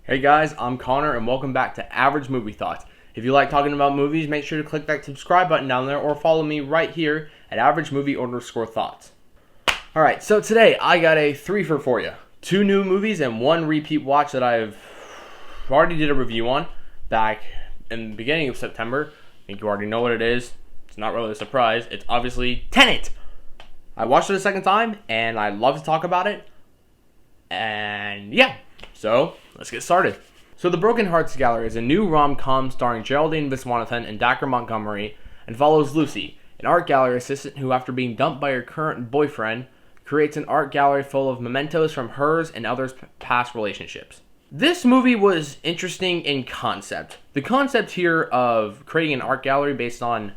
Hey guys, I'm Connor and welcome back to Average Movie Thoughts. If you like talking about movies, make sure to click that subscribe button down there or follow me right here at Average Movie Thoughts. Alright, so today I got a 3 for you. 2 new movies and 1 repeat watch that I've already did a review on back in the beginning of September. I think you already know what it is. It's not really a surprise. It's obviously Tenet. I watched it a second time and I love to talk about it. And yeah, so let's get started. So The Broken Hearts Gallery is a new rom-com starring Geraldine Viswanathan and Dacre Montgomery and follows Lucy, an art gallery assistant who, after being dumped by her current boyfriend, creates an art gallery full of mementos from hers and others' past relationships. This movie was interesting in concept. The concept here of creating an art gallery based on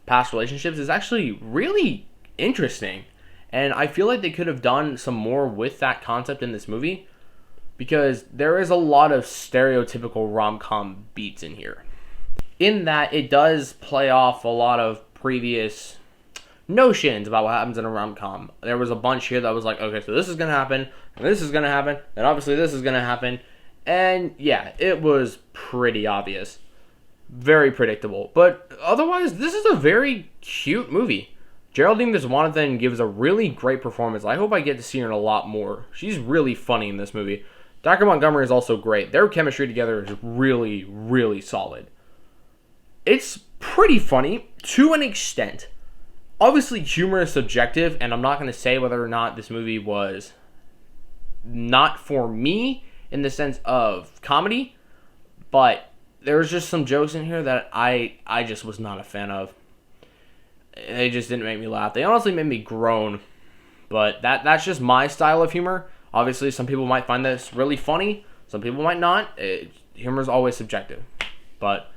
past relationships is actually really interesting. And I feel like they could have done some more with that concept in this movie, because there is a lot of stereotypical rom-com beats in here. In that, it does play off a lot of previous notions about what happens in a rom-com. There was a bunch here that was like, okay, so this is going to happen, and this is going to happen, and obviously this is going to happen. And yeah, it was pretty obvious. Very predictable. But otherwise, this is a very cute movie. Geraldine Viswanathan gives a really great performance. I hope I get to see her in a lot more. She's really funny in this movie. Dacre Montgomery is also great. Their chemistry together is really, really solid. It's pretty funny to an extent. Obviously, humor is subjective, and I'm not going to say whether or not this movie was not for me in the sense of comedy, but there's just some jokes in here that I just was not a fan of. They just didn't make me laugh. They honestly made me groan, but that's just my style of humor. Obviously, some people might find this really funny. Some people might not. Humor is always subjective. But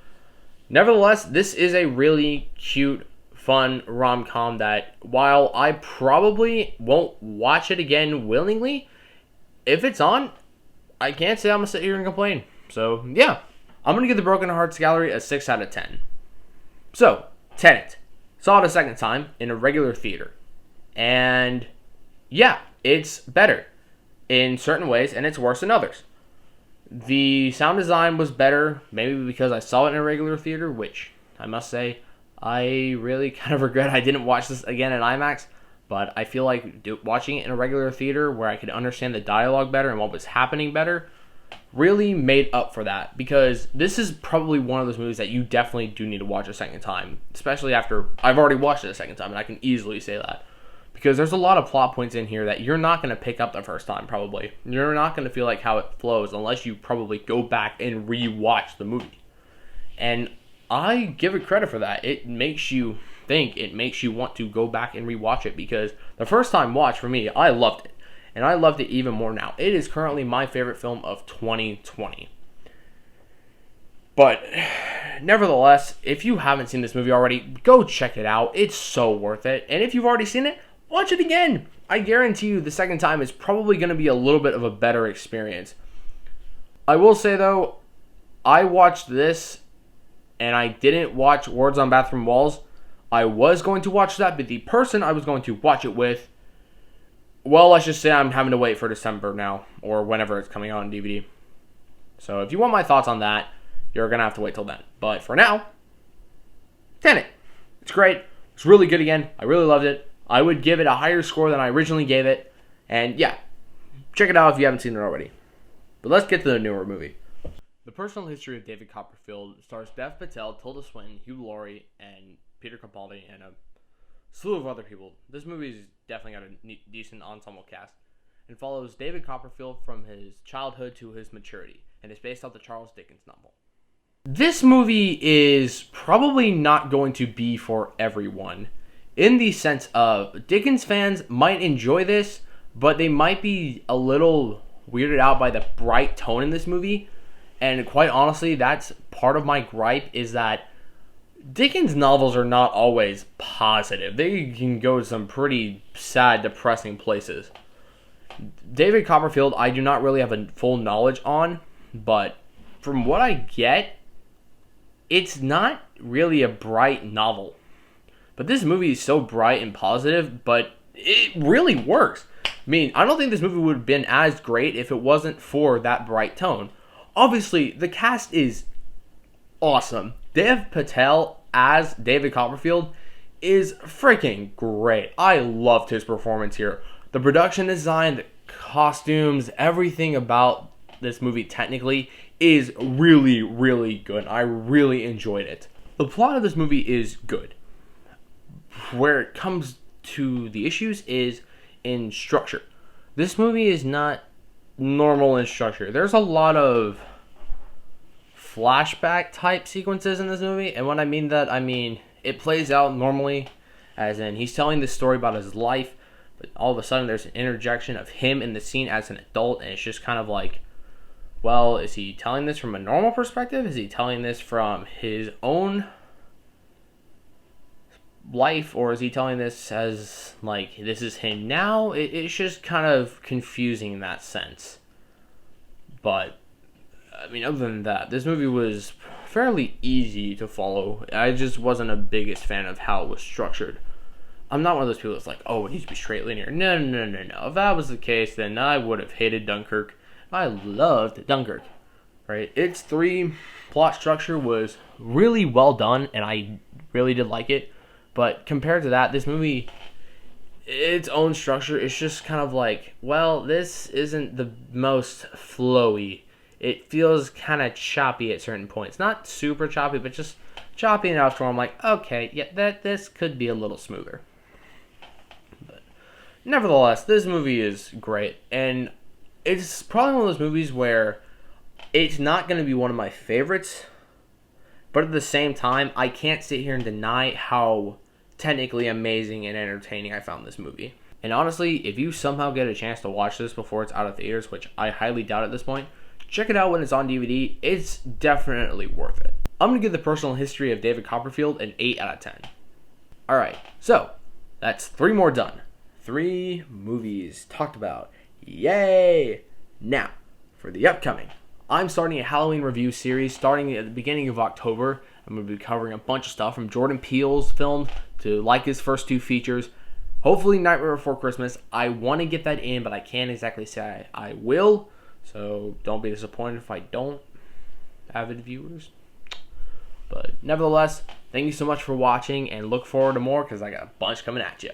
nevertheless, this is a really cute, fun rom-com that, while I probably won't watch it again willingly, if it's on, I can't say I'm going to sit here and complain. So, yeah. I'm going to give The Broken Hearts Gallery a 6 out of 10. So, Tenet. Saw it a second time in a regular theater. And, yeah, it's better in certain ways, and it's worse in others. The sound design was better, maybe because I saw it in a regular theater, which I must say, I really kind of regret I didn't watch this again in IMAX, but I feel like watching it in a regular theater where I could understand the dialogue better and what was happening better really made up for that, because this is probably one of those movies that you definitely do need to watch a second time, especially after I've already watched it a second time, and I can easily say that. Because there's a lot of plot points in here that you're not going to pick up the first time, probably. You're not going to feel like how it flows unless you probably go back and re-watch the movie. And I give it credit for that. It makes you think. It makes you want to go back and re-watch it, because the first time watch, for me, I loved it. And I loved it even more now. It is currently my favorite film of 2020. But nevertheless, if you haven't seen this movie already, go check it out. It's so worth it. And if you've already seen it, watch it again. I guarantee you the second time is probably going to be a little bit of a better experience. I will say, though, I watched this and I didn't watch Words on Bathroom Walls. I was going to watch that, but the person I was going to watch it with, well, let's just say I'm having to wait for December now, or whenever it's coming out on DVD. So if you want my thoughts on that, you're going to have to wait till then. But for now, Tenet. It's great. It's really good again. I really loved it. I would give it a higher score than I originally gave it. And yeah, check it out if you haven't seen it already. But let's get to the newer movie. The Personal History of David Copperfield stars Dev Patel, Tilda Swinton, Hugh Laurie, and Peter Capaldi, and a slew of other people. This movie's definitely got a decent ensemble cast, and follows David Copperfield from his childhood to his maturity, and is based off the Charles Dickens novel. This movie is probably not going to be for everyone, in the sense of Dickens fans might enjoy this, but they might be a little weirded out by the bright tone in this movie. And quite honestly, that's part of my gripe, is that Dickens novels are not always positive. They can go to some pretty sad, depressing places. David Copperfield, I do not really have a full knowledge on, but from what I get, it's not really a bright novel. But this movie is so bright and positive, but it really works. I mean, I don't think this movie would have been as great if it wasn't for that bright tone. Obviously, the cast is awesome. Dev Patel as David Copperfield is freaking great. I loved his performance here. The production design, the costumes, everything about this movie technically is really, really good. I really enjoyed it. The plot of this movie is good. Where it comes to the issues is in structure. This movie is not normal in structure. There's a lot of flashback type sequences in this movie, and when I mean that, I mean it plays out normally, as in he's telling this story about his life, but all of a sudden there's an interjection of him in the scene as an adult, and it's just kind of like, well, is he telling this from a normal perspective? Is he telling this from his own life, or is he telling this as like this is him now? It's just kind of confusing in that sense. But I mean, other than that, this movie was fairly easy to follow. I just wasn't a biggest fan of how it was structured. I'm not one of those people that's like, oh, it needs to be straight linear. No. If that was the case, then I would have hated Dunkirk. I loved Dunkirk, right? Its 3 plot structure was really well done, and I really did like it. But compared to that, this movie, its own structure is just kind of like, well, this isn't the most flowy. It feels kind of choppy at certain points. Not super choppy, but just choppy enough to where I'm like, okay, yeah, this could be a little smoother. But nevertheless, this movie is great. And it's probably one of those movies where it's not going to be one of my favorites. But at the same time, I can't sit here and deny how technically amazing and entertaining I found this movie. And honestly, if you somehow get a chance to watch this before it's out of theaters, which I highly doubt at this point, check it out when it's on DVD. It's definitely worth it. I'm going to give the personal history of David Copperfield an 8 out of 10. Alright, so that's 3 more done. 3 movies talked about. Yay! Now, for the upcoming, I'm starting a Halloween review series starting at the beginning of October. I'm going to be covering a bunch of stuff from Jordan Peele's film to like his first 2 features. Hopefully Nightmare Before Christmas. I want to get that in, but I can't exactly say I will. So don't be disappointed if I don't, avid viewers. But nevertheless, thank you so much for watching, and look forward to more because I got a bunch coming at you.